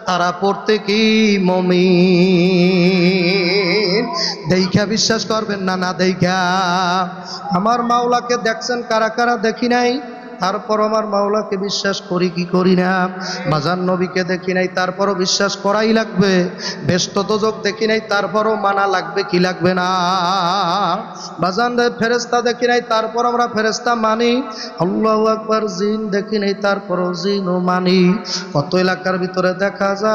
তারা প্রত্যেকই মুমিন। দেখা বিশ্বাস করবেন না, না দেখা। আমার মাওলাকে দেখছেন কারা কারা? দেখি নাই, তারপর আমার মাওলাকে বিশ্বাস করি কি করি না? বাজার নবীকে দেখি নাই, তারপরও বিশ্বাস করাই লাগবে। ব্যস্ত দোজক দেখি নাই, তারপরও মানা লাগবে কি লাগবে না? বাজান ফেরেস্তা দেখি নাই, তারপর আমরা ফেরেস্তা মানি। আল্লাহু আকবার। জিন দেখি নাই, তারপরও জিনও মানি। কত এলাকার ভিতরে দেখা যায়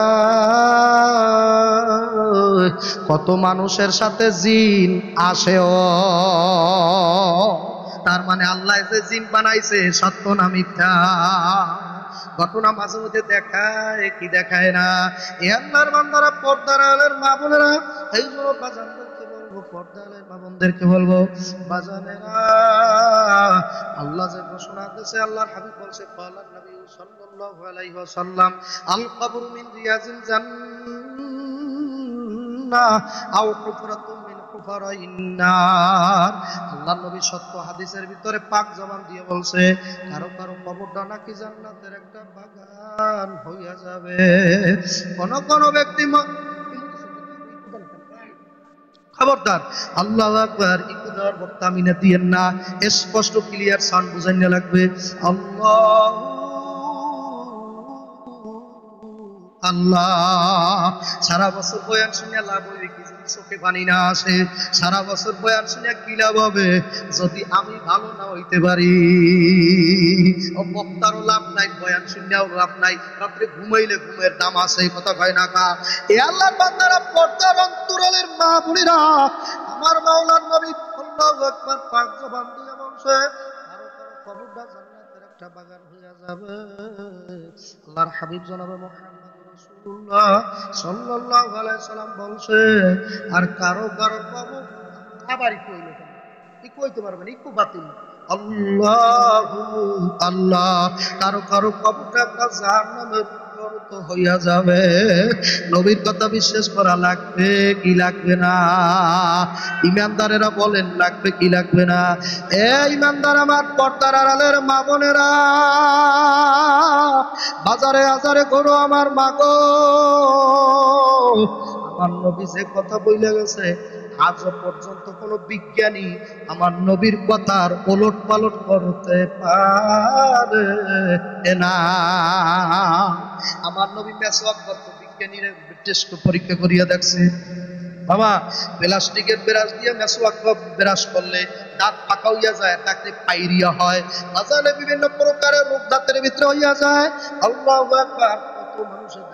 কত মানুষের সাথে জিন আসেও। তার মানে আল্লাহ যে জিন বানাইছে সত্য না মিথ্যা? ঘটনা মাঝে মধ্যে দেখায় কি দেখায় না? এ আল্লাহর বান্দারা, পর্দার আলের মা বোনেরা, এই জন্য বাজানদেরকে বলবো, পর্দার আলের মা বোনদেরকে বলবো, বাজানেরা আল্লাহ যে ঘোষণা দিয়েছে, আল্লাহর হাবিব বলছে, ক্বালা নবী সাল্লাল্লাহু আলাইহি ওয়াসাল্লাম, আল কবরু মিন রিয়াজিল জান্নাহ আও হুফরাতুম মিন হুফারাইন নার। আল্লাহর নবী সত্য হাদিসের ভিতরে পাক জবান দিয়ে বলছে, কারো কারো কবরটা নাকি জান্নাতের একটা বাগান হইয়া যাবে। কোন কোন ব্যক্তি খবরদার, আল্লাহু আকবার, একটু দেওয়ার বক্তা মিনে দিয়েন না, স্পষ্ট ক্লিয়ার সাউন্ড বুঝাইতে লাগবে। আল্লাহ আল্লাহ। সারা বছর বয়ান শুনে লাভ হইবে কি? চোখে পানি না আসে। সারা বছর বয়ান শুনে কি লাভ হবে যদি আমি ভালো না হইতে পারি? ও বক্তারও লাভ নাই, বয়ান শুনেও লাভ নাই। রাত্রে ঘুমাইলে ঘুমের দাম আছে, কথা কয় না কা? এ আল্লাহর বান্দারা, পর্দার অন্তরালের মা বোনেরা, আমার মাওলার নবী আল্লাহু আকবার পাক জবান দিয়ে বলছে, কারো কারো কবরটা জান্নাতের একটা বাগান হইয়া যাবে। আল্লাহর হাবিব জনাবে মুহাম্মদ রাসূলুল্লাহ সাল্লাল্লাহু আলাইহি সাল্লাম বলছে, আর কারো কারো কবর আবার কইল, কি কইতে পারবেন? একটু বাতিল। আল্লাহু আল্লাহ। কারো কারো কবরটা জাহান্নামের গর্ত হইয়া যাবে। নবীর কথা বিশ্বাস করা লাগবে কি লাগবে না? ইমানদারেরা বলেন লাগবে কি লাগবে না? এ ইমানদার আমার, পর্দার আড়ালের মা বোনেরা, বাজারে আজারে করো আমার মাগো, আমার নবী যে কথা বইলে গেছে, আজ পর্যন্ত কোন বিজ্ঞানী আমার নবীর কথার ওলট পালট করতে পারে না। আমার নবী মেসওয়াক করত, বিজ্ঞানীরা টেস্ট পরীক্ষা করিয়া দেখছে, বাবা প্লাস্টিকের ব্রাশ দিয়ে মেসওয়াক ব্রাশ করলে দাঁত পাকা হইয়া যায়, তাকে পাইরিয়া হয়, বাজারে বিভিন্ন প্রকারের রোগ দাঁতের ভিতরে হইয়া যায়। আল্লাহু আকবার। কত মানুষের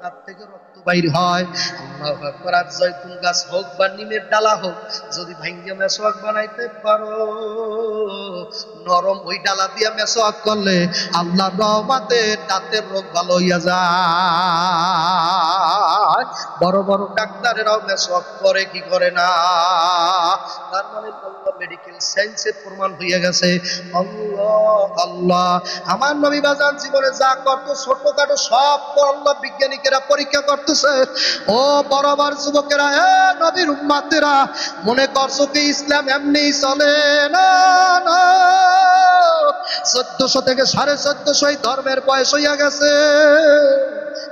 দাঁত থেকে রক্ত বাইর হয়। আল্লাহু আকবার। আর জয়তুন গাছ হোক বা নিমের ডালা হোক, যদি ভাঙ্গিয়া মেসওয়াক বানাইতে পারো, নরম ওই ডালা দিয়া মেসওয়াক করলে আল্লাহর রহমতে দাঁতের রোগ ভালো হইয়া যায়। বড় বড় ডাক্তারেরাও মেসওয়াক করে কি করে না? তার মানে মেডিকেল সায়েন্সে প্রমাণ হইয়া গেছে। আল্লাহ আল্লাহ। আমার নবী বাজান জীবনে যা করতো ছোটখাটো সব আল্লাহ বিজ্ঞানীরা পরীক্ষা করতেছে। ও বরাবর যুবকেরা, এ নবীর উম্মতেরা, মনে করছো কি ইসলাম এমনি চলে? না না, 1400 থেকে 1450 ধর্মের বয়স হইয়া গেছে।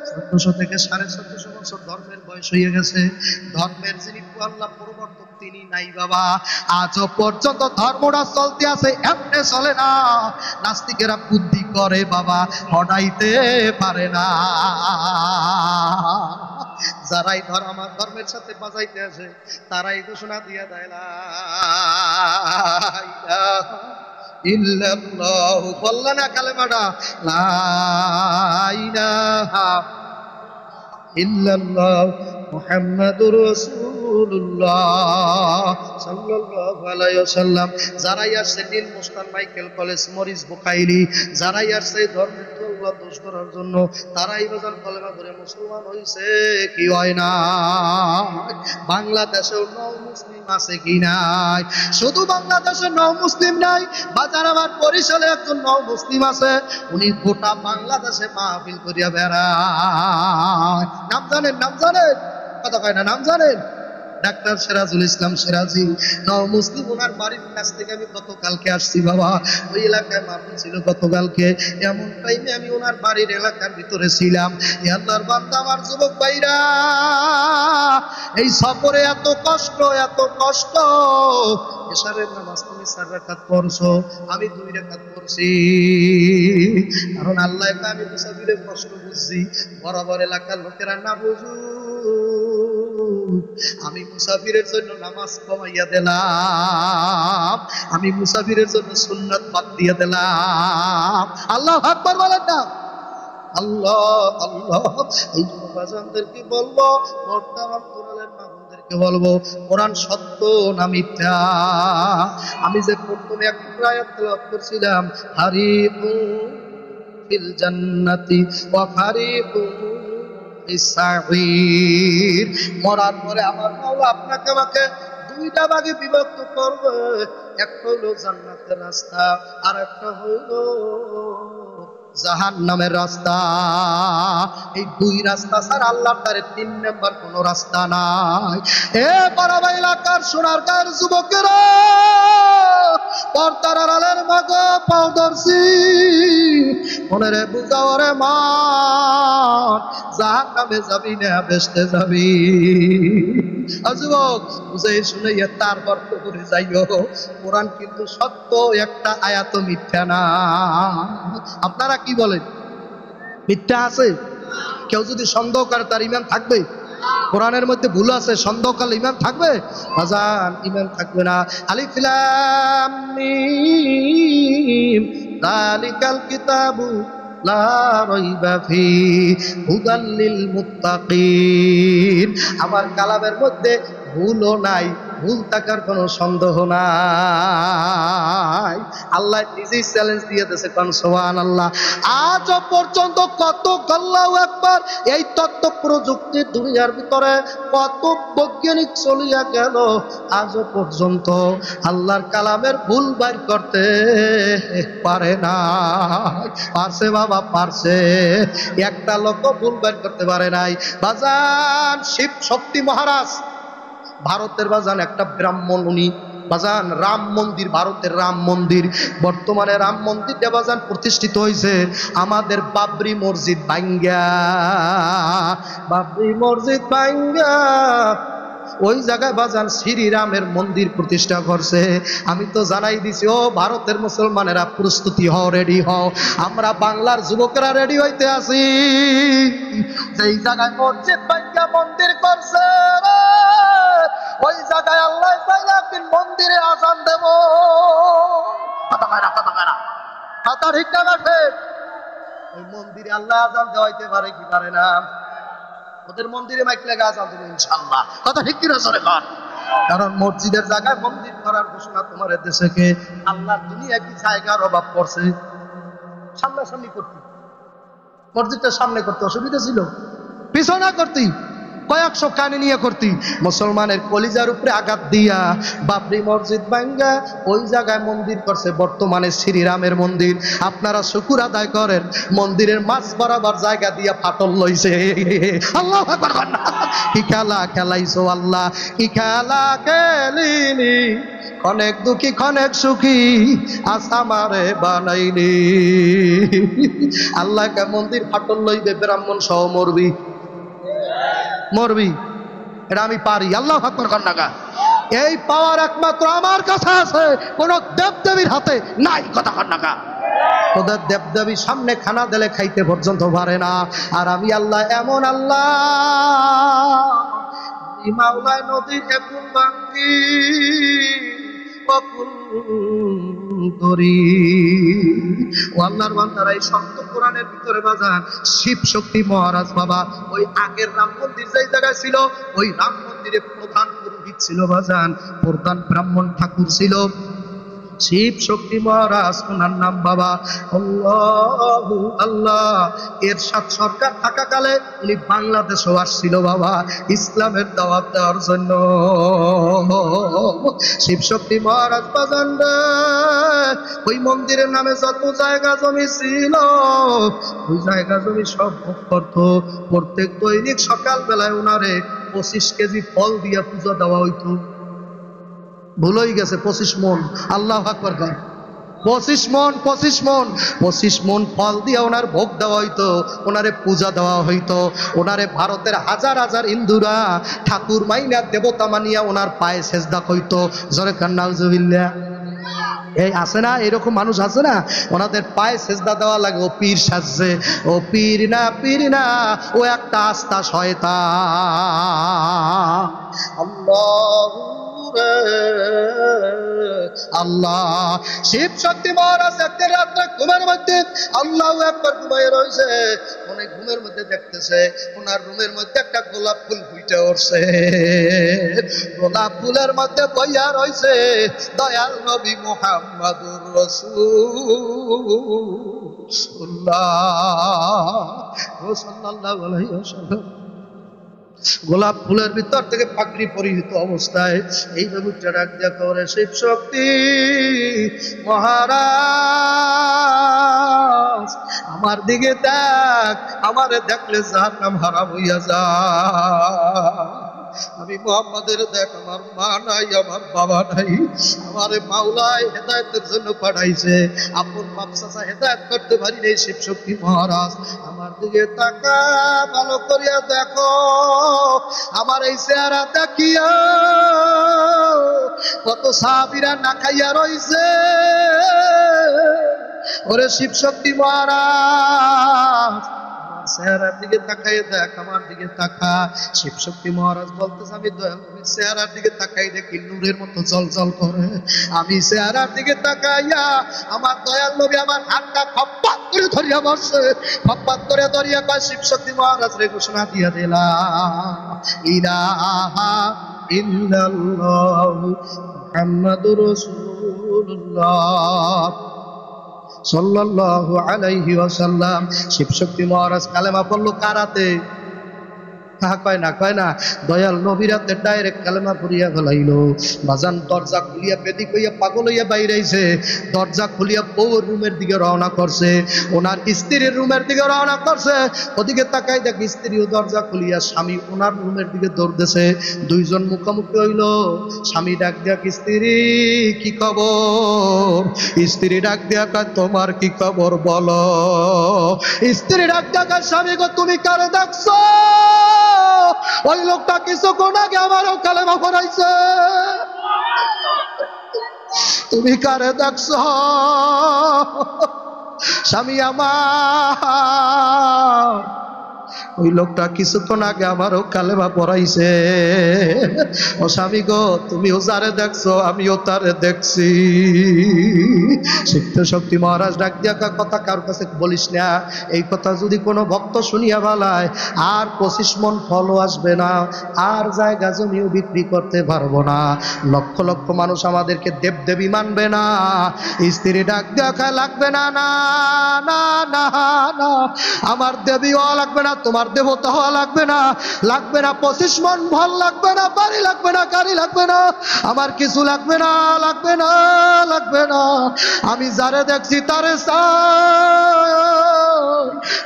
1400 থেকে 1450 বছর ধর্মের বয়স হয়ে গেছে। ধর্মের যিনি আল্লাহ প্রবর্তক তিনি নাই বাবা। আজও পর্যন্ত ধর্মটা চলতে আছে, এমনি চলে না। নাস্তিকেরা বুদ্ধি করে বাবা, হটাইতে পারে না। যারাই আমার ধর্মের সাথে বাজাইতে আসে, তারাই ঘোষণা দিয়া দেয় লা ইলাহা ইল্লাল্লাহ। বললা না কালেমাটা, লা ইলাহা ইল্লাল্লাহ মুহাম্মাদুর রাসূলুল্লাহ সাল্লাল্লাহু আলাইহি ওয়াসাল্লাম। যারাই আসছে নীল মুস্তান মাইকেল কলেজ মরিস বুখাইরি, যারাই আসছে ধর্মের দোষ করার জন্য, তারাই বাজান কলেমা ধরে মুসলমান হইছে কি হয় না? বাংলাদেশেও নও মুসলিম আছে কি নাই? শুধু বাংলাদেশে নও মুসলিম নাই বাজার, আমার বরিশালে একজন নও মুসলিম আছে, উনি গোটা বাংলাদেশে মাহফিল করিয়া বেড়ায়। নাম জানেন? নাম জানেন? কথা কয় না, নাম জানেন? ডাক্তার সিরাজুল ইসলাম সিরাজি নও মুসলিম, ওনার বাড়ির কাছ থেকে আমি গতকালকে আসছি বাবা। ওই এলাকায় মাহফিল ছিল গতকালকে, এমন টাইমে আমি ওনার বাড়ির এলাকার ভিতরে ছিলাম। আল্লাহর বান্দা, আমার যুবক ভাইরা, এই সফরে এত কষ্ট, এত কষ্ট। এশারের নামাজ তুমি 4 রাকাত পড়ছো, আমি 2 রাকাত পড়ছি। কারণ আল্লাহ, আমি মুসাফিরের কষ্ট বুঝছি, বরাবর এলাকার লোকেরা না বুঝুক, আমি মুসাফিরের জন্য নামাজ কমাইয়া দিলাম, আমি মুসাফিরের জন্য সুন্নাত বাদ দিয়ে দিলাম। আল্লাহু আকবার বলেন না? আল্লাহ আল্লাহ। এই জন্য বাজানদেরকে বলবো, বর্তমান কোরআনের মাহফিলদেরকে বলবো, কোরআন সত্য না মিথ্যা? আমি যে প্রথমে একটা আয়াত তেলাওয়াত করছিলাম, ফারিকুন ফিল জান্নাতি ওয়া ফারিকুন ফিস সাঈর, মরার পরে আমার মাওলা আপনাকে আমাকে 2টা ভাগে বিভক্ত করবে। একটা হলো জান্নাতের রাস্তা, আর একটা হলো জাহান্নামের রাস্তা। এই 2 রাস্তা ছাড়া আল্লাহর দ্বারে 3 নাম্বার কোনো রাস্তা নাই। এ পাড়া এলাকার সোনার গায়ের যুবকেরা, পর্দার আড়ালের মাগো পাও ধরছি, মনে রে বুঝাও রে মা, জাহান্নামে যাবি না বেহেশতে যাবি। যুবক, বুঝে শুনে তারপর করে যাইও, কোরআন কিন্তু সত্য, একটা আয়াত মিথ্যা না। আপনারা কি বলেন? মিথ্যা আছে? কেউ যদি সন্দেহ করে তার ঈমান থাকবে? কোরআনের মধ্যে ভুল আছে, সন্দেহ করলে ঈমান থাকবে? আজান, ঈমান থাকবে না। আলিফ লাম মিম যালিকাল কিতাবু লা রাইবা ফি হুদাল লিল মুত্তাকিন। আমার কালামের মধ্যে ভুলও নাই, ভুল থাকার কোনো সন্দেহ নাই। আল্লাহ নিজেই চ্যালেঞ্জ দিয়ে দিয়েছে, কোন সুবহানাল্লাহ। আজ পর্যন্ত কত আল্লাহু আকবার, এই তথ্য প্রযুক্তির দুনিয়ার ভিতরে কত বৈজ্ঞানিক চলিয়া গেল, আজ পর্যন্ত আল্লাহর কালামের ভুল বাইর করতে পারে না। পারছে বাবা, পারছে। একটা লোক ভুল বাইর করতে পারে নাই। বাজান, শিব শক্তি মহারাজ, ভারতের বাজান একটা ব্রাহ্মণ, উনি বাজান রাম মন্দির, ভারতের রাম মন্দির, বর্তমানে রাম মন্দিরটা বাজান প্রতিষ্ঠিত হয়েছে আমাদের বাবরি মসজিদ ভাঙ্গা, বাবরি মসজিদ ভাঙ্গা ওই জায়গায় বাজান শ্রীরামের মন্দির প্রতিষ্ঠা করছে। আমি তো জানাই দিছি, ও ভারতের মুসলমানেরা প্রস্তুতি হও, রেডি হও, আমরা বাংলার যুবকেরা রেডি হইতে আছি। যেই জায়গায় মসজিদ ভাঙ্গা মন্দির করছে, ওই জায়গায় আল্লাহ চাইলে একদিন মন্দিরে আজান দেব। কথা ঠিক না আছে? ওই মন্দিরে আল্লাহ আজান দেওয়াইতে পারে কি পারে না? ওদের মন্দিরে মাইক লাগা আজান দেবে ইনশাআল্লাহ। কথা ঠিক কিনা সরে কর? কারণ মসজিদের জায়গায় মন্দির করার ঘোষণা তোমার দেশে কে? আল্লাহ দুনিয়া কি জায়গার অভাব পড়ছে? সামনাসামনি করতে, মসজিদটা সামনে করতে অসুবিধা ছিল? পিছনা করতি, কয়েকশো কানে নিয়ে করতি। মুসলমানের কলিজার উপরে আঘাত দিয়া বাবরি মসজিদ ভাঙ্গা ওই জায়গায় মন্দির করছে, বর্তমানে শ্রীরামের মন্দির। আপনারা শুকুর আদায় করেন, মন্দিরের মাঝ বরাবর জায়গা দিয়া ফাটল লইছে। আল্লাহু আকবার। কি খেলা খেলাইছো আল্লাহ, কি খেলা খেলিনি, অনেক দুঃখী অনেক সুখী আজ আমারে বানাইনি। আল্লাহকে মন্দির ফাটল লইবে, ব্রাহ্মণ সহ মরবি, মরবি, এটা আমি পারি। আল্লাহু আকবার কন্যাকা। এই পাওয়ার একমাত্র আমার কাছে আছে, কোন দেবদেবীর হাতে নাই। কথা কন্যাকা। তোদের দেবদেবী সামনে খানা দিলে খাইতে পর্যন্ত পারে না, আর আমি আল্লাহ এমন আল্লাহ, মাওলায় নদীর একুল বাঙ্গি আল্লাহর বান্দারা এই সত্য কোরআনের ভিতরে বাজান শিব শক্তি মহারাজ বাবা, ওই আগের রাম মন্দির যেই জায়গায় ছিল, ওই রাম মন্দিরে প্রধান পুরোহিত ছিল বাজান, প্রধান ব্রাহ্মণ ঠাকুর ছিল শিব শক্তি মহারাজ, ওনার নাম বাবা আল্লাহু আল্লাহ। এরশাদ সরকার থাকাকালে উনি বাংলাদেশেও আসছিল বাবা ইসলামের দাওয়াত দেওয়ার জন্য। শিব শক্তি মহারাজ বাজান রে, ওই মন্দিরের নামে যত জায়গা জমি ছিল, ওই জায়গা জমি সব ভোগ করত। প্রত্যেক দৈনিক সকাল বেলায় ওনারে 25 কেজি ফল দিয়া পূজা দেওয়া হইতো। ভুল হয়ে গেছে, 25 মন। আল্লাহু আকবার। 25 মন ফল দিয়া ওনার ভোগ দেওয়া হইতো, ওনারে পূজা দেওয়া হইতো। ওনারে ভারতের হাজার হাজার হিন্দুরা ঠাকুর মাইনা দেবতা মানিয়া ওনার পায়ে সেজদা কইতো। জোরে কান নাউজুবিল্লাহ। এই আছে না, এরকম মানুষ আছে না, ওনাদের পায়ে সেজদা দেওয়া লাগে। ও পীর সাজছে, ও পীর না, ও একটা আস্থা শয়তান। আল্লাহু আল্লাহ। শিব শক্তি মহারাজ একদিন রাত্রে ঘুমের মধ্যে আল্লাহু আকবার ঘুমায় রয়েছে। অনেক ঘুমের মধ্যে দেখতেছে ওনার রুমের মধ্যে একটা গোলাপ ফুল ফুটে উঠছে। গোলাপ ফুলের মধ্যে বইয়া রয়েছে দয়াল নবী মুহাম্মদুর রাসূলুল্লাহ সাল্লাল্লাহু আলাইহি ওয়াসাল্লাম। গোলাপ ফুলের ভিতর থেকে পাগড়ি পরিহিত অবস্থায় এই নবীটা ডাক দিয়া করে, শিব শক্তি মহারাজ আমার দিকে দেখ, আমারে দেখলে জাহান্নাম হারাম হইয়া যায়। আমি মুহাম্মাদের দেখ, আমার মা নাই, আমার বাবা নাই, আমারে মাওলায় হেদায়েতের জন্য পাঠাইছে, আপন বাপ চাচা হেদায়েত করতে পারি নাই। শিব শক্তি মহারাজ আমার দিকে তাকা, ভালো করিয়া দেখো, আমার এই চেহারা দেখিয়া কত সাহাবীরা না খাইয়া রইছে। ওরে শিব শক্তি মহারাজ চেহারার দিকে তাকাই দেখ, আমার দিকে তাকা। শিব শক্তি মহারাজ বলতেছে, আমি দয়াল নবীর চেহারার দিকে তাকাই দেখি নূরের মতো জলজল করে। আমি চেহারার দিকে তাকাইয়া আমার দয়াল নবী আমার হাতটা খপ্পাত করে ধরিয়া বসছে। খপ্পাত করে ধরিয়া কয়, শিব শক্তি মহারাজ রে ঘোষণা দিয়া দিলাম, ইলাহা ইল্লাল্লাহু মুহাম্মাদুর রাসূলুল্লাহ সাল্লাল্লাহু আলাইহি ওয়াসাল্লাম। শিব শক্তি মহারাজ কালেমা পড়লো কারাতে, কয় না দয়াল নবীরাতে ডাইরেক্ট কালেমা পড়িয়া ফেলাইলো। বাজান দরজা খুলিয়া বেদি কইয়া পাগল হইয়া বাইরেছে। দরজা খুলিয়া বউর রুমের দিকে রওনা করছে, ওনার স্ত্রীর রুমের দিকে রওনা করছে। ওদিকে তাকাই দেখ স্ত্রীও দরজা খুলিয়া স্বামী ওনার রুমের দিকে দৌড়তেছে। দুইজন মুখোমুখি হইল। স্বামী ডাক দেখ, স্ত্রী কি খবর? স্ত্রী ডাক দিয়া কয়, তোমার কি খবর বলো। স্ত্রী ডাক দিয়া কয়, স্বামী গো তুমি কারে দেখছো? ওই লোকটা কিছুক্ষণ আগে আমারও কালেমা পড়াইছে। তুমি কারে দেখছো? স্বামী আমার ওই লোকটা কিছুক্ষণ আগে আমারও কালেমা পড়াইছে। ও স্বামী গো, তুমিও যারে দেখছো আমিও তারে দেখছি। শিব শক্তি মহারাজ ডাক দিয়া কথা কারোর কাছে বলিস না, এই কথা যদি কোনো ভক্ত শুনিয়া ভালায় আর 25 মন ফলও আসবে না, আর জায়গা জমিও বিক্রি করতে পারবো না, লক্ষ লক্ষ মানুষ আমাদেরকে দেবদেবী মানবে না। স্ত্রী ডাক দিয়া খায়, লাগবে না, না না না না, আমার দেবী হওয়া লাগবে না, তোমার দেবতা হওয়া লাগবে না, 25 মন ফল লাগবে না, বাড়ি লাগবে না, গাড়ি লাগবে না, আমার কিছু লাগবে না, লাগবে না। আমি যারে দেখছি তারে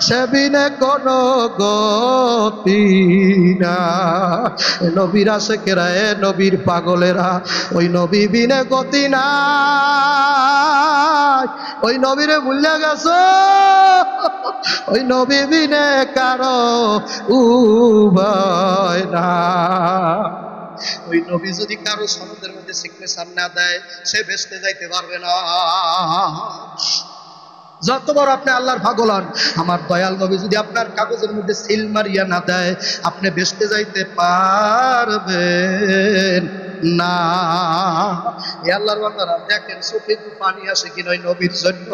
সে বিনে কোনো গতি না। নবীর আশেকেরা, নবীর পাগলেরা, ওই নবী বিনে গতি না। ওই নবীরে ভুলে গেছো, ওই নবী বিনে কারো উভয় না। ওই নবী যদি কারো সনদের মধ্যে সিগনেচার না দেয় সে ভেস্তে যাইতে পারবে না। যত বড় আপনি আল্লাহর পাগল হন, আমার দয়াল নবী যদি আপনার কাগজের মধ্যে সিল মারিয়া না দেয় আপনি ভেস্তে যাইতে পারবেন না। আল্লাহর বান্দারা দেখেন চোখে একটু পানি আসে কিনা ওই নবীর জন্য।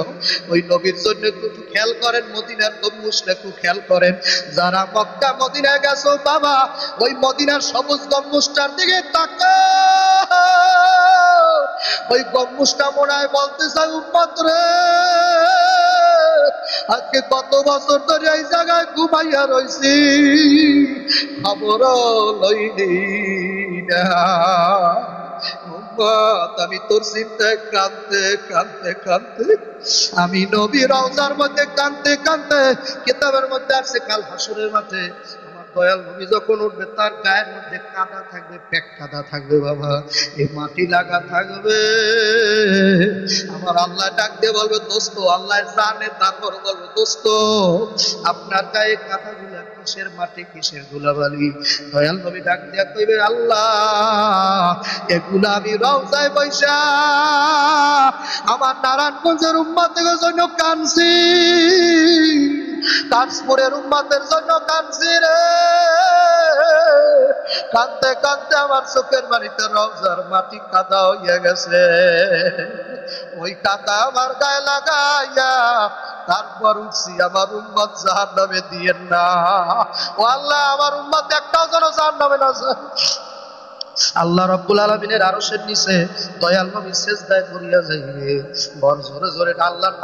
ওই নবীর জন্য একটু খেয়াল করেন, মদিনার গম্বুজটা একটু খেয়াল করেন। যারা মক্কা মদিনায় গেছো বাবা, ওই মদিনার সবুজ গম্বুজটার দিকে তাকাও। ওই গম্বুজটা মনে হয় বলতে চাই, উম্মত রে আজকে কত বছর ধরে এই জায়গায় ঘুমাইয়া রইছি, খবর লইলি না। আমি তোর চিন্তায় কাঁদতে কাঁদতে কাঁদতে, আমি নবী রওজার মধ্যে কাঁদতে কাঁদতে, কিতাবের মধ্যে আছে কাল হাসরের মাঠে আমার দয়াল নবী যখন উঠবে তার গায়ের মধ্যে কাদা থাকবে, পেট কাদা থাকবে বাবা, এই মাটি লাগা থাকবে। আমার আল্লাহ ডাক দিয়ে বলবে দোস্ত, আল্লাহ জানে, তারপর বলবে দোস্ত আপনার গায়ে কাদাগুলা কিসের মাটি, কিসের ধুলাবালি? দয়াল নবী ডাক দিয়া কইবে আল্লাহ এগুলা আমি রওজায় বৈশা আমার নারায়ণগঞ্জের উম্মতের জন্য কাঁদছি, কাশপুরের উম্মতের জন্য কাঁদছি রে। কাঁদতে কাঁদতে আমার চোখের বাড়িতে রওজার মাটি কাদা হইয়া গেছে, ওই কাদা আমার গায়ে লাগাইয়া তারপর উঠছি। আমার উম্মত জাহান্নামে দিয়েন না ও আল্লাহ, আমার উম্মত একটাও যেন জাহান্নামে না যায়। আল্লাহ রাব্বুল আলামিনের আরশের নিচে দয়াল নবী সিজদায় পড়িয়া যাইবে, বড় জোরে জোরে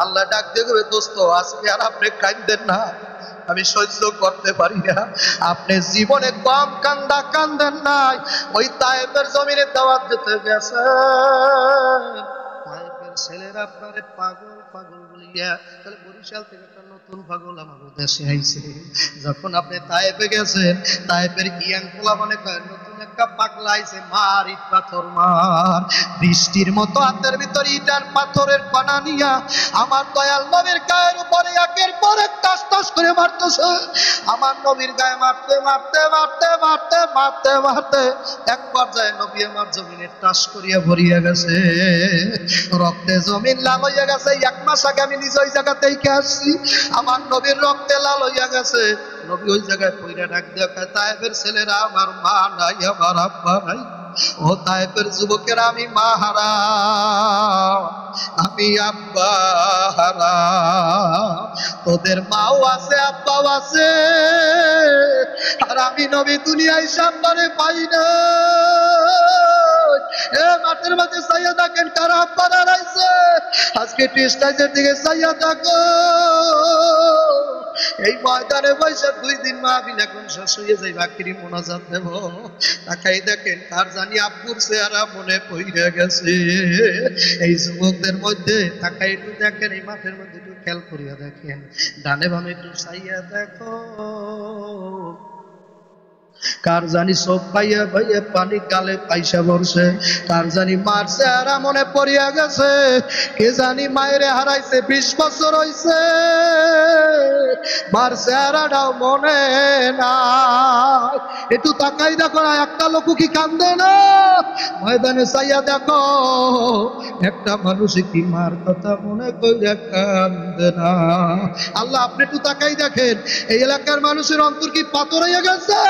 আল্লাহ ডাক দিয়ে দোস্ত আজকে আর আপনি কাঁদেন না, আমি সহ্য করতে পারি না। আপনি জীবনে কম কান্দা কান্দেন নাই, ওই তায়েফের জমিনে দাওয়াত দিতে গেছেন, তায়েফের ছেলেরা আপনারে পাগল পাগল বলিয়া, তাহলে বরিশাল থেকে একটা নতুন পাগল আমার দেশে আইছে। যখন আপনি তায়েফে গেছেন, তায়েফের ইয়াং পোলা মনে করেন নতুন একটা পাগলা আইছে, মার ইট পাথর মার, বৃষ্টির মতো হাতের ভিতরে ইটার পাথরের কণা নিয়া আমার দয়াল নবীর গায়ের উপরে একের পর এক টাস টাস করে মারতেছে। আমার নবীর গায়ে মারতে মারতে মারতে মারতে মারতে মারতে এক পর্যায়ে নবী আমার জমিনে টাস করিয়া ভরিয়া গেছে, রক্তে জমিন লাল হইয়া গেছে। 1 মাস আগে আমি নিজ ওই জায়গাতেই আসছি, আমার নবীর রক্তে লাল হইয়া গেছে। নবী ওই জায়গায় পইরা ডাক দিয়া কয় তায়েফের ছেলেরা আমার মা নাই, আমার আব্বা নাই, ও তায়েফের যুবকেরা আমি মা হারা, আমি আব্বা হারা, তোদের মাও আছে আব্বাও আছে, আর আমি নবী দুনিয়ায় সামনে পাই না। এ মাঠের মাঝে চাইয়া দেখেন কার আব্বা দাঁড়াইছে, আজকে টেস্টাইজের দিকে চাইয়া দেখো। এই ময়দানে বসে 2 দিন মাহফিল এখন শেষ হয়ে যাই, বাকিরি মোনাজাত দেব, তাকাই দেখেন কার জানি আব্বুর চেহারা মনে পড়ে গেছে। এই যুবকদের মধ্যে তাকাই একটু দেখেন, এই মাঠের মধ্যে একটু খেয়াল করিয়া দেখেন, ডানে বামে একটু চাইয়া দেখো, কার জানি চোখ পাইয়া পাইয়া পানি গালে পাইসা বলছে, কার জানি মার চেহারা মনে পড়িয়া গেছে, কে জানি মায়ের হারাইছে 20 বছর হইছে, মার চেহারাটাও মনে না। একটু তাকাই দেখো না, একটা লোক কি কান্দে না? ময়দানে চাইয়া দেখো, একটা মানুষ কি মার কথা মনে কইরা কান্দে না? আল্লাহ আপনি একটু তাকাই দেখেন, এই এলাকার মানুষের অন্তর কি পাথর হয়ে গেছে?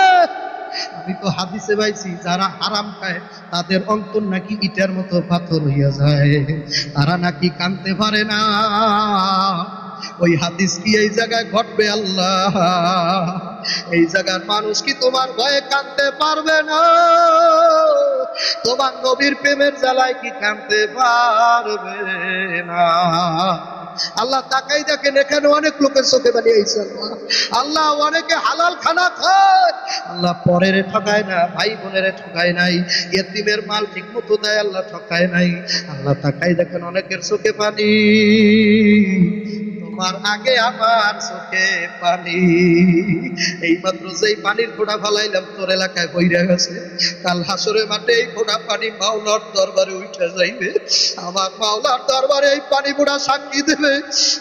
আমি তো হাদিসে পাইছি যারা হারাম খায় তাদের অন্তর নাকি ইটার মতো পাথর হইয়া যায়, তারা নাকি কাঁদতে পারে না। ওই হাদিস কি এই জায়গায় ঘটবে? আল্লাহ এই জায়গার মানুষ কি তোমার ভয়ে কাঁদতে পারবে না? তোমার নবীর প্রেমের জ্বালায় কি কাঁদতে পারবে না? আল্লাহ তাকাই দেখেন, এখানে অনেক লোকের চোখে পানি আইছে। আল্লাহ অনেকে হালাল খানা খায়, আল্লাহ পরের ঠকায় না, ভাই বোনের ঠকায় নাই, ইয়েতিমের মাল ঠিক মতো দেয়, আল্লাহ ঠকায় নাই। আল্লাহ তাকাই দেখেন অনেকের চোখে পানি, তোমার আগে আমার চোখে পানি। এইমাত্র যেই পানির ফোঁটা ফেলাইলাম তোর এলাকায় বইরা গেছে, কাল হাসরের মাঠে এই ফোঁটা পানি মাওলার দরবারে উঠে যাইবে। আমার মাওলার দরবারে এই পানি ফোঁটা সাক্ষী দেবে,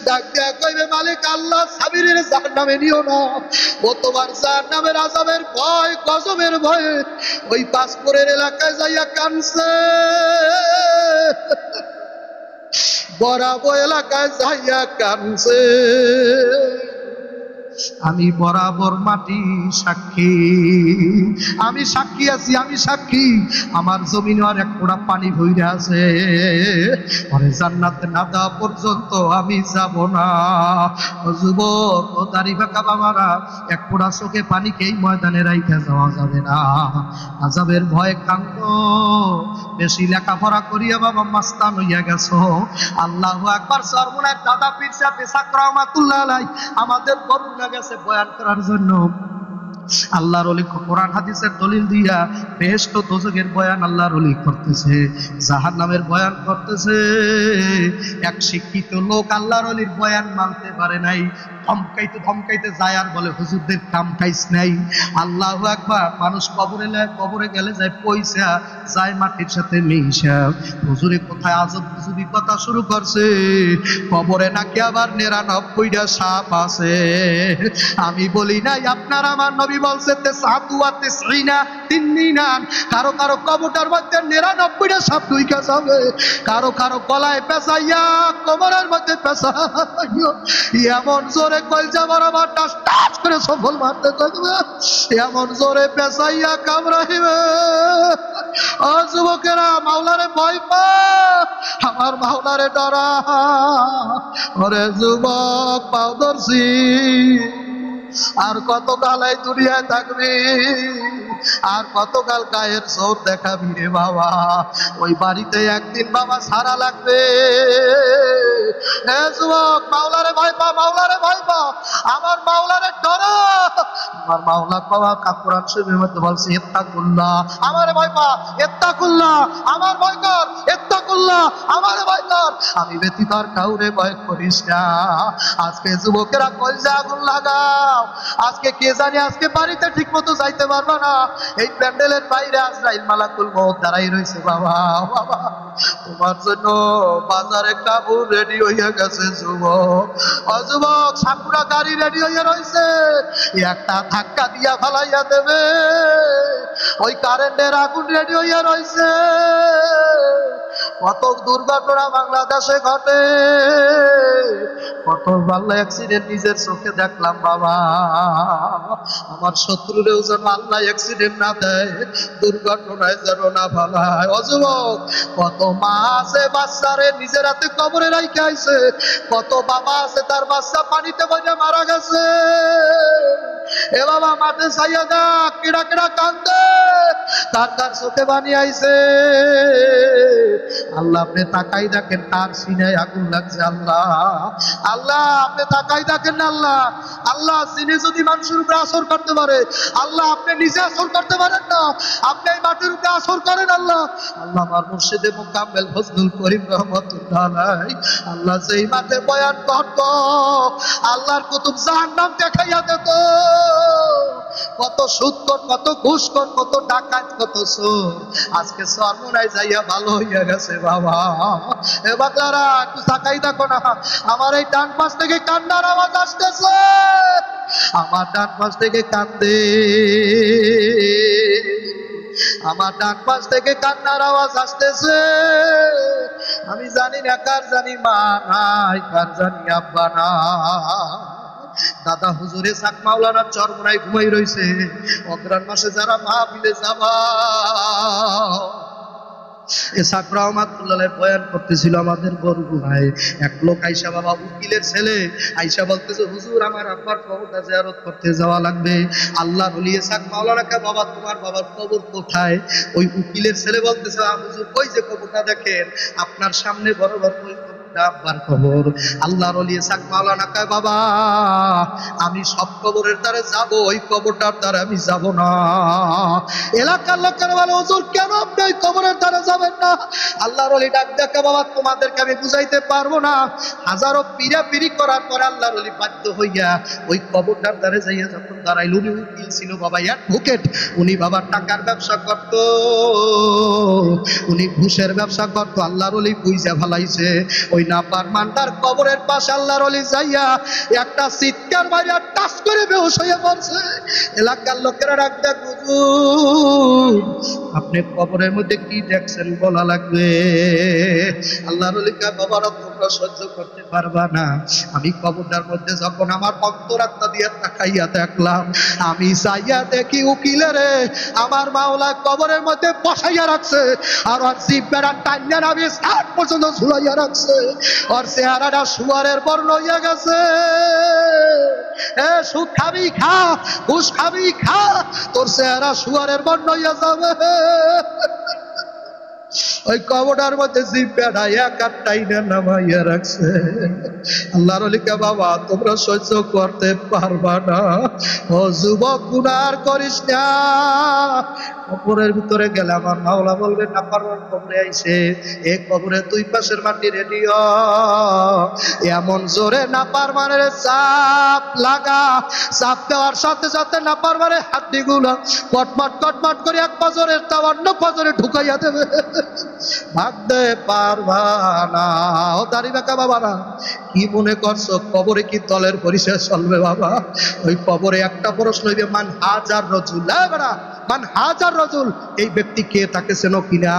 ডাক দেয়া কইবে মালিক আল্লাহ সাবিরের জাহান্নামে নিও না, ও তোমার জাহান্নামের আযাবের ভয় গজবের ভয়ে ওই পাঁচপুরের এলাকায় যাইয়া কানছে, বরাবর এলাকায় যাইয়া কানছে। আমি বরাবর মাটি সাক্ষী, আমি সাক্ষী আছি, আমি সাক্ষী। আমার জমিনে আর এক ফোঁটা পানি ভইরা আছে, পরে জান্নাতে না যাওয়া পর্যন্ত আমি যাব না। ও যুবক, ও দাড়ি বাঁকা বাবারা, এক ফোঁটা চোখে পানি খেয়ে ময়দানে রাইখা যাওয়া যাবে না। আযাবের ভয়ে কান্দো, বেশি লেখাপড়া করিয়া বাবা মাস্তান হইয়া গেছো। আল্লাহু আকবার। সরমুনার দাদা পীর সাহেব ইসহাক রহমাতুল্লাহ আলাইহি আমাদের বরুণা গেছে বয়ান করার জন্য। আল্লাহর ওলি কোরআন হাদিসের দলিল দিয়া বেহেশত দোজখের বয়ান আল্লাহর ওলি করতেছে, জাহান্নামের বয়ান করতেছে। এক শিক্ষিত লোক আল্লাহর ওলির বয়ান মানতে পারে নাই, ধমকাইতে ধমকাইতে যায় আর বলে হুজুরদের কাম কাইস নাই। আল্লাহু আকবার। মানুষ কবরে গেলে যায় পয়সা, যায় মাটির সাথে মিশা। হুজুরে কোথায় আজব হুজুরি কথা শুরু করছে, কবরে নাকি আবার 99টা সাপ আছে। আমি বলি নাই, আপনার আমার নবী বলছে কারো কারো কবরটার মধ্যে 99টা সাপ ঢুইকা যাবে, কারো কারো গলায় পেঁচাইয়া কবরের মধ্যে পেঁচাইয়া এমন জোরে কলজা বরাবর টাস টাস করে সফল মারতে থাকবে, এমন জোরে পেঁচাইয়া কামড়াইবে। ও যুবকেরা, মাওলারে ভয় পা, আমার মাওলারে ডরা। ওরে যুবক, পাও ধরছি, আর কতকাল এই দুনিয়ায় থাকবি, আর কতকাল গায়ের জোর দেখাবি রে বাবা। ওই বাড়িতে একদিন বাবা সারা লাগবে। হে যুবক, মাওলারে ভয় পা, মাওলারে ভয় পা, আমার মাওলারে ডরা। আমার মাওলা বাবা কোরআন শরীফের মধ্যে বলছে ইত্তাকুল্লাহ, আমারে ভয় পা, ইত্তাকুল্লাহ, আমার ভয় কর, ইত্তাকুল্লাহ, আমারে ভয় কর, আমি ব্যতীত আর কাউরে ভয় করিস না। আজকে যুবকেরা কলজা আগুন লাগাও। আজকে কে জানি আজকে বাড়িতে ঠিক মতো যাইতে পারবা না। এই প্যান্ডেলের বাইরে আজরাইল মালাকুল মউত দাঁড়াই রয়েছে। বাবা বাবা, তোমার জন্য বাজারে কাপড় রেডি হইয়া গেছে। যুবক, অযুবক, সাকুরা গাড়ি রেডি হইয়া রয়েছে, একটা ধাক্কা দিয়া ফালাইয়া দেবে। ওই কারেন্টের আগুন রেডি হইয়া রয়েছে। কত দুর্ঘটনা বাংলাদেশে ঘটে, কত ভালো অ্যাক্সিডেন্ট নিজের চোখে দেখলাম। বাবা, আমার শত্রুরেও যেন আল্লাহ অ্যাক্সিডেন্ট না দেয়, দুর্ঘটনায় যেন না ফালায়। অযুবক, কত মা আছে বাচ্চারে নিজের হাতে কবরে রাইখা আইছে, কত বাবা আছে তার বাচ্চা পানিতে বইয়া মারা গেছে। এ বাবা, মাঠে চাইয়া দেখ, কিড়া কিড়া কান্দে, তার তার চোখে বানিয়ে আইছে। আল্লাহ, আপনি তাকাই দেখেন, তার সিনায় আগুন লাগছে। আল্লাহ, আল্লাহ, আপনি তাকাই দেখেন না। আল্লাহ, আল্লাহ, সিনে যদি মানুষের উপরে আসর করতে পারে, আল্লাহ আপনি নিজে আসর করতে পারেন না, আপনি এই মাটির উপরে আসর করেন। আল্লাহ, আল্লাহ, আমার মুর্শিদে মুকাম্মেল ফজলুল করিম রহমাতুল্লাহ আলাইহি, আল্লাহ যেই মাঠে বয়ান করত, আল্লাহর কুতুব জাহান্নাম দেখাইয়া দিত। কত সুদখোর, কত ঘুষখোর, কত ডাকাত, কত চোর আজকে চরমোনায় যাইয়া ভালো হইয়া গেছে। বাবা, এ বাকলারা, একটু তাকাই দেখো না। আমার এই ডান পাশ থেকে কান্নার আওয়াজ আসতেছে, আমার ডান পাশ থেকে কান্দে, আমার ডান পাশ থেকে কান্নার আওয়াজ আসতেছে। আমি জানি না কার জানি মা নাই, কার জানি আব্বা না। দাদা হুজুরে সাক মাওলানা চরমোনায় ঘুমাই রইছে। অগ্রহায়ণ মাসে যারা মাহফিলে যাবা, এসাক রহমাতুল্লাহ বয়ান করতেছিল আমাদের বরগুনায়। এক লোক আইসা, বাবা উকিলের ছেলে, আইসা বলতেছে, হুজুর আমার আব্বার কবরটা জিয়ারত করতে যাওয়া লাগবে। আল্লাহর ওলি এসাক মাওলানাকে, বাবা তোমার বাবার কবর কোথায়? ওই উকিলের ছেলে বলতেছে, হুজুর ওই যে কবরটা দেখেন আপনার সামনে বরাবর, ওই আব্বার কবর। আল্লাহর ওলি এসাক মাওলানা কয়, বাবা আমি সব কবরের দ্বারে যাব, ওই কবরটার দ্বারে আমি যাব না। এলাকার লোকের বলে, হুজুর কেন আপনি ওই কবরের দ্বারে যাবেন না? আল্লাহর ওলি ডাক দেখে, বাবা তোমাদেরকে আমি বুঝাইতে পারবো না। হাজারো পিড়াপিড়ি করার পরে আল্লাহর ওলি বাধ্য হইয়া ওই কবরটার দ্বারে যাইয়া যখন দাঁড়াইল, উনি উকিল ছিল বাবা, অ্যাডভোকেট। উনি বাবা টাকার ব্যবসা করত, উনি ঘুষের ব্যবসা করত। আল্লাহর ওলি বুঝা ফেলাইছে, ওই নাপার মান্দার কবরের পাশে আল্লাহর ওলি যাইয়া একটা চিৎকার মারিয়া টাচ করে বেহুশ হয়ে পড়ছে। এলাকার লোকেরা ডাক দেখ, হুজুর আপনি কবরের মধ্যে কি দেখছেন বলা লাগবে। আল্লাহর ওলি কয়, বাবারা তোমরা সহ্য করতে পারবা না। আমি কবরটার মধ্যে যখন আমার অন্তরাত্মা দিয়ে তাকাইয়া দেখলাম, আমি চাইয়া দেখি উকিলেরে আমার মাওলা কবরের মধ্যে বসাইয়া রাখছে, আর ওর জিব্বাটা টাইনা নামিয়ে সাত পর্যন্ত ঝুলাইয়া রাখছে। ওর চেহারাটা শুয়ারের বর্ণ হইয়া গেছে। এ সুদ খাবি খা, ঘুষ খাবি খা, তোর চেহারা শুয়ারের বর্ণ হইয়া যাবে। ওই কবরটার মধ্যে জিব্বাটা এক আটটাই না নামাইয়া রাখছে। আল্লাহর ওলিকে বাবা তোমরা সহ্য করতে পারবা না, ও যুবক গুনার করিস না। কবরের ভিতরে গেলে আমার মাওলা বলবে না পারবার কবরে আইছে, এই কবরে দুই পাশের মাটি রেডিও এমন জোরে না পারমানের চাপ লাগা, চাপ দেওয়ার সাথে সাথে না পারমানের হাড্ডি গুলা কটমট কটমট করে এক পাজরের তা অন্য পাজরে ঢুকাইয়া দেবে, ভাবতে পারবা না। ও দাড়ি বাঁকা বাবা না, কি মনে করছো কবরে কি দলের পরিচয় চলবে বাবা? ওই কবরে একটা প্রশ্ন হইবে মান হাজার রজুল, মান হাজার রজুল, এই ব্যক্তি কে তাকে চেনো কিনা,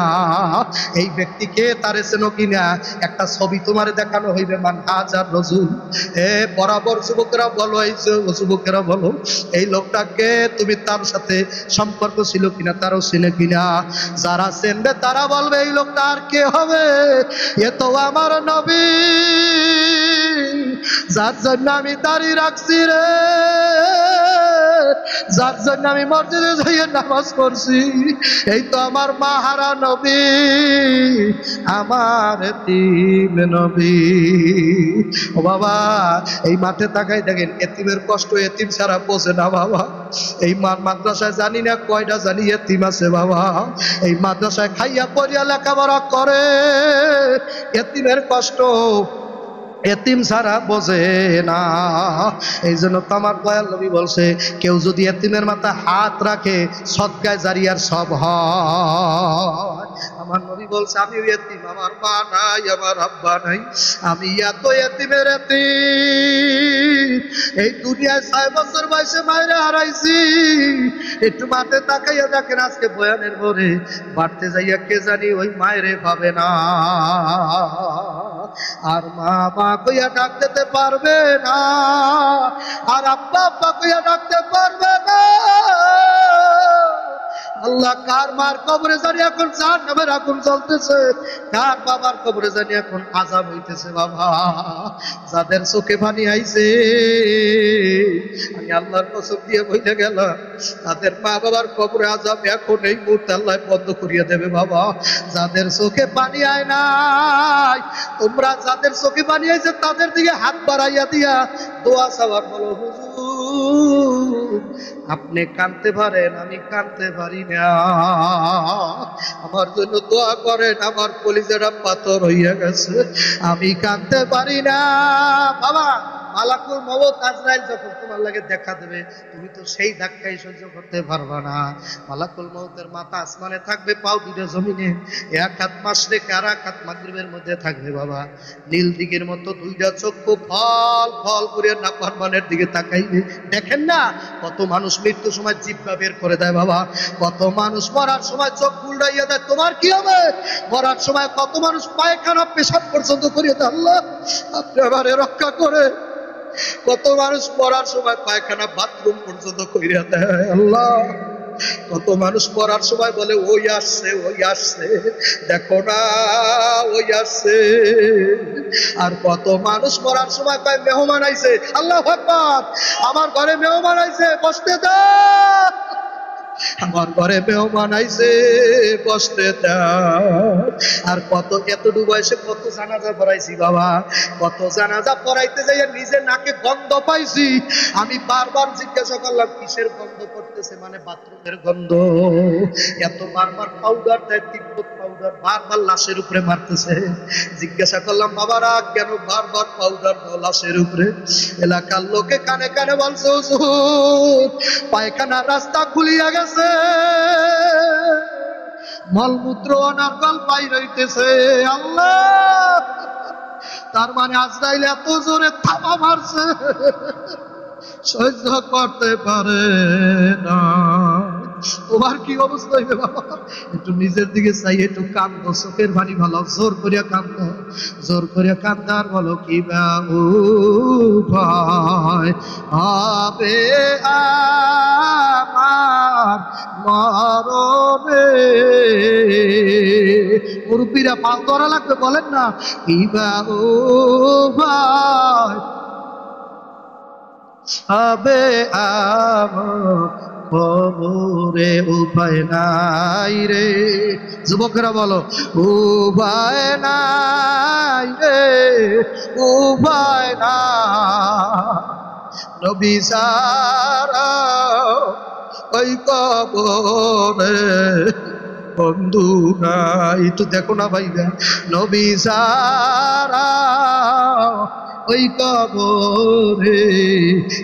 এই ব্যক্তি কে তারে চেনো কিনা, একটা ছবি তোমারে দেখানো হইবে মান হাজার রজুল। এ বরাবর যুবকেরা বলো, এই যুবকেরা বলো এই লোকটাকে তুমি তার সাথে সম্পর্ক ছিল কিনা, তারও চিনে কিনা। যারা চেনবে তারা বলবে এই লোকটা আর কে হবে, এ তো আমার নবী যার জন্য আমি দাঁড়িয়ে রাখছি রে, যার জন্য আমি মসজিদে যাইয়ে নামাজ পড়ছি, এই তো আমার মাহারা নবী, আমার এতিম নবী। ও বাবা এই মাঠে তাকাই দেখেন এতিমের কষ্ট, এতিম ছাড়া বোঝে না বাবা। এই মাদ্রাসায় জানি না কয়টা জানি এতিম আছে বাবা, এই মাদ্রাসায় খাইয়া পড়িয়া লেখাপড়া করে, এতিমের কষ্ট এতিম ছাড়া বোঝে না। এই জন্য তো আমার দয়াল নবী বলছে কেউ যদি এতিমের মাথায় হাত রাখে সদকায় জারিয়ার সব হয়। আমার নবী বলছে আমি এতিম, আমার মা নাই, আমার আব্বা নাই, আমি এত এতিমের এতিম, এই দুনিয়ায় 6 বছর বয়সে মায়েরা হারাইছি। একটু মাঠে তাকাইয়া দেখেন আজকে বয়ানের পরে বাড়তে যাইয়া কে জানি ওই মায়েরে পাবে না, আর মা মা কইয়া ডাক দিতে পারবে না, আর আব্বা আব্বা কইয়া ডাকতে পারবে না। আল্লাহ কার মার কবরে জানি এখন জাহান্নামের আগুন জ্বলতেছে, কার বাবার কবরে জানি এখন আযাব হইতেছে বাবা। যাদের চোখে পানি আইছে আমি আল্লাহর কসম দিয়ে বইলে গেলাম, তাদের মা বাবার কবরে আযাব এখন এই মুহূর্তে আল্লাহ বন্ধ করিয়ে দেবে বাবা। যাদের চোখে পানি আয় নাই, তোমরা যাদের চোখে পানি আইছে তাদের দিকে হাত বাড়াইয়া দিয়া দোয়া চাওয়ার বলো হুজুর আপনি কাঁদতে পারেন, আমি কাঁদতে পারি না, আমার জন্য দোয়া করেন, আমার কলিজাটা পাথর হইয়া গেছে, আমি কাঁদতে পারি না। বাবা মালাকুল মওত আজরাইল যখন তোমার লাগে দেখা দেবে তুমি তো সেই ধাক্কাই সহ্য করতে পারবা না। মালাকুল মওতের মাথা আসমানে থাকবে, পাও দুটো জমিনে, এক হাত মাশরিক আর এক হাত মাগরিবের মধ্যে থাকবে বাবা। নীল দিকের মতো দুইটা চক্ষু ফল ফল করে নাফরমানের দিকে তাকাইবে। দেখেন না কত মানুষ মৃত্যুর সময় জিহ্বা বের করে দেয় বাবা, কত মানুষ মরার সময় চোখ উল্টাইয়া দেয়, তোমার কি হবে? মরার সময় কত মানুষ পায়খানা পেশাব পর্যন্ত করিয়ে দেয়, আল্লাহ আপনি আমারে রক্ষা করে। কত মানুষ মরার সময় পায়খানা বাথরুম পর্যন্ত করিয়া দেয়, আল্লাহ কত মানুষ মরার সময় বলে ওই আসছে, ওই আসছে, দেখো না ওই আসছে। আর কত মানুষ মরার সময় পায় মেহমান আইছে, আল্লাহু আকবার আমার ঘরে মেহমান আইছে বসতে দাও, আমার ঘরে মেহমান আইছে বসতে দাও। আর কত এতটুকু বয়সে কত জানাজা পড়াইছি বাবা, কত জানাজা পড়াইতে যাইয়া নিজে নাকে গন্ধ পাইছি। আমি বারবার জিজ্ঞাসা করলাম কিসের গন্ধ করতেছে, মানে বাথরুমের গন্ধ। এত বারবার পাউডার দেয়, তিব্বত পাউডার বারবার লাশের উপরে মারতেছে। জিজ্ঞাসা করলাম বাবারা কেন বারবার পাউডার দাও লাশের উপরে? এলাকার লোকে কানে কানে বলছে হুজুর পায়খানার রাস্তা খুলিয়া গেছে, মলমূত্র অনার্গল বাইর হইতেছে। আল্লাহ তার মানে আজরাইল এত জোরে থাবা মারছে সহ্য করতে পারে না। তোমার কি অবস্থা হইবে বাবা? একটু নিজের দিকে চাই, একটু কান্দ, চোখের পানি ভালো, জোর করিয়া কান্দ, জোর করিয়া কান্দার বলো কি ভাই হবে আমার মরণে। মুরব্বীরা পাল ধরা লাগবে, বলেন না কি ভাই হবে আমার কবরে উপায় নাই রে। যুবকেরা বলো, উপায় নাই রে, উপায় নাই, নবী ছাড়া ওই কবরে বন্ধু নাই। তো দেখো না ভাইরা, নবী ছাড়া ওই কবরে।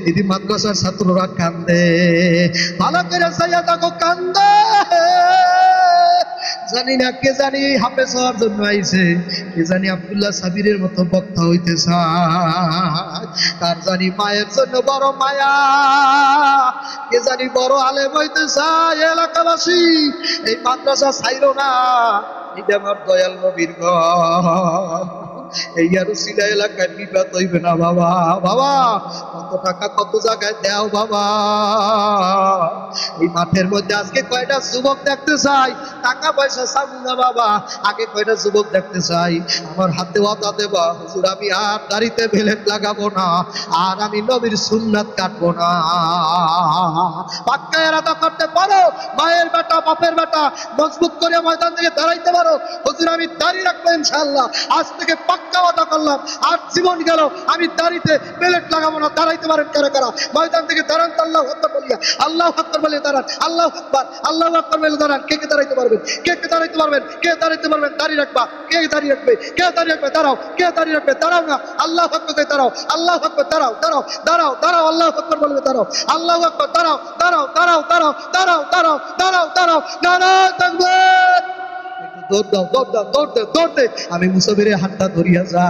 এদি মাদ্রাসার ছাত্ররা কান্দে, ভালো করে চাইয়া দেখো কান্দে। জানি না কে জানি হাফেজ হওয়ার জন্য আইছে, কে জানি আব্দুল্লাহ সাবিরের মতো বক্তা হইতে চায়, কার জানি মায়ের জন্য বড় মায়া, কে জানি বড় আলেম হইতে চায়। এলাকাবাসী, এই মাদ্রাসা ছাইরো না, এটা আমার দয়াল নবীর ঘর। এই আর সিলা এলাকায় বিবাদ হইবে না বাবা। বাবা কত টাকা কত জায়গায় দেও বাবা। এই মাঠের মধ্যে আজকে কয়টা যুবক দেখতে চাই, টাকা পয়সা চাবো না বাবা, আগে কয়টা যুবক দেখতে চাই। আমার হাতে ওয়াদা দেবা, হুজুর আমি আর দাড়িতে বেলেট লাগাবো না, আর আমি নবীর সুন্নাত কাটবো না। পাক্কা এরাদা করতে পারো, মায়ের বেটা বাপের বেটা মজবুত করে ময়দান থেকে দাঁড়াইতে পারো, হুজুর আমি দাড়ি রাখবো ইনশাআল্লাহ, আজ থেকে পাক্কা ওয়াদা করলাম, আর জীবন গেল আমি দাড়িতে বেলেট লাগাবো না। দাঁড়াইতে পারেন কারা কারা? ময়দান থেকে দাঁড়ান, আল্লাহু আকবার বলিয়া, আল্লাহু আকবার বলে দাঁড়ান, আল্লাহু আকবার, আল্লাহু আকবার বলে দাঁড়ান। কে কে দাঁড়াইতে পারবেন? কে কে দাঁড়াইতে পারবেন? কে দাঁড়াইতে পারবেন? দাড়ি রাখবা, কে দাড়ি রাখবে? কে দাড়ি রাখবে? দাঁড়াও। কে দাড়ি রাখবে? দাঁড়াও না, আল্লাহু আকবার দাঁড়াও, আল্লাহু আকবার দাঁড়াও, দাঁড়াও দাঁড়াও দাঁড়াও, আল্লাহু আকবার বলবে দাঁড়াও, আল্লাহু আকবার দাঁড়াও, দাঁড়াও দাঁড়াও দাঁড়াও দাঁড়াও দাঁড়াও দাঁড়াও দাঁড়াও, নারায়ে তাকবীর। দৌড় দাও, দৌড় দাও, দৌড় দে, দৌড় দে। আমি মুসাফিরের হাতটা ধরিয়া যা,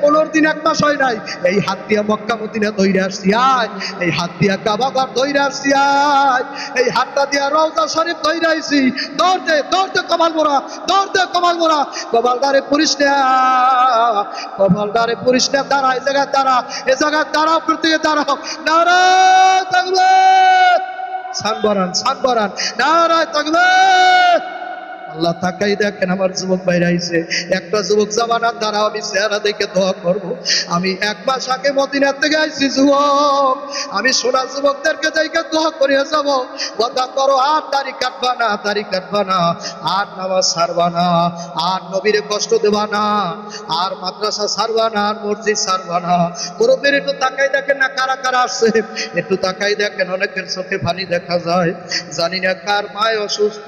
15 দিন 1 মাস হয় নাই, এই হাত দিয়া মক্কা মদিনা ধইরা আসছি আয়, এই হাত দিয়া কাবা ঘর ধইরা আসছি আয়, এই হাতটা দিয়া রওজা শরীফ ধইরা আইছি। দৌড় দে, দৌড় দে কমাল মোরা, দৌড় দে কমাল মোরা। কপালদারে পুরিস না, কপালদারে পুরিস না, দাঁড়া, এই জায়গায় দাঁড়া, এই জায়গায় দাঁড়াও, প্রত্যেকে দাঁড়াও। নারায়ে তাকবীর, সান বাড়ান, সান বাড়ান, নারায়ে তাকবীর। আল্লাহ তাকাই দেখেন, আমার যুবক ভাইরা আইছে। একটা যুবক জামানার দ্বারা আমি চেহারা দেখে দোয়া করব। আমি 1 মাস আগে মদিনা থেকে আইছি যুবক, আমি সোনা যুবকদেরকে দেখে দোয়া করিয়া যাব, কথা করো আর দাড়ি কাটবা না, দাড়ি কাটবা না, আর নামাজ ছাড়বা না, আর নবীরে কষ্ট দেবা না, আর মাদ্রাসা ছাড়বা না, আর মসজিদ ছাড়বা না। মুরব্বীর একটু তাকাই দেখেন না কারা কারা আসছে, একটু তাকাই দেখেন, অনেকের চোখে পানি দেখা যায়। জানি না কার মায় অসুস্থ,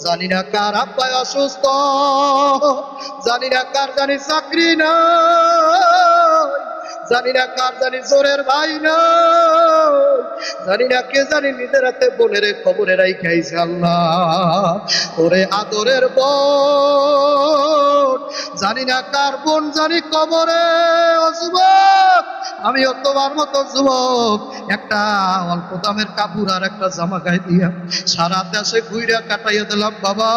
জানি না কার আব্বাই অসুস্থ, জানি না কার জানি চাকরি নাই, জানি না কার জানি জোরের ভাই নাই, জানি না কে জানি নিজের হাতে বোনের খবরে রাইখাইছে। আল্লাহ ওরে আদরের বোন, জানি না কার বোন জানি কবরে। ও যুবক, আমিও তোমার মতো যুবক, একটা অল্প দামের কাপড় আর একটা জামা গায়ে দিয়া সারা দেশে ঘুরে কাটাইয়া দিলাম বাবা।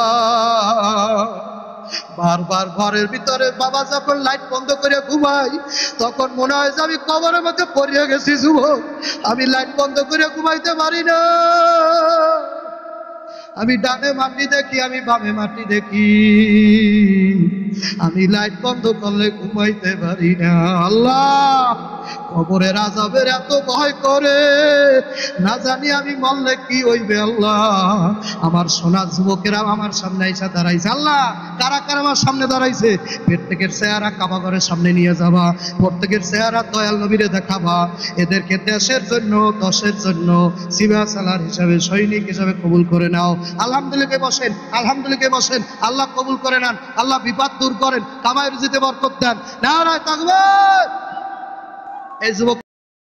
বারবার ঘরের ভিতরে বাবা যখন লাইট বন্ধ করে ঘুমাই, তখন মনে হয় যে আমি কবরের মধ্যে পড়িয়া গেছি যুবক। আমি লাইট বন্ধ করে ঘুমাইতে পারি না, আমি ডানে মাটি দেখি, আমি বামে মাটি দেখি, আমি লাইট বন্ধ করলে ঘুমাইতে পারি না। আল্লাহ কবরের আযাবের এত ভয় করে, না জানি আমি মরলে কি হইবে। আল্লাহ আমার সোনা যুবকেরা আমার সামনে এসে দাঁড়াইছে। আল্লাহ কারা কারা আমার সামনে দাঁড়াইছে, প্রত্যেকের চেহারা কাবা ঘরের সামনে নিয়ে যাবা, প্রত্যেকের চেহারা দয়াল নবীরে দেখাবা। এদেরকে দেশের জন্য, দশের জন্য সিবা সালার হিসাবে, সৈনিক হিসাবে কবুল করে নাও। আলহামদুলিল্লাহ বসেন, আলহামদুলিল্লাহ বসেন। আল্লাহ কবুল করে নেন, আল্লাহ বিপদ দূর করেন, কামাই রুজিতে বরকত দেন। নারায়ে তাকবীর। এই যুবক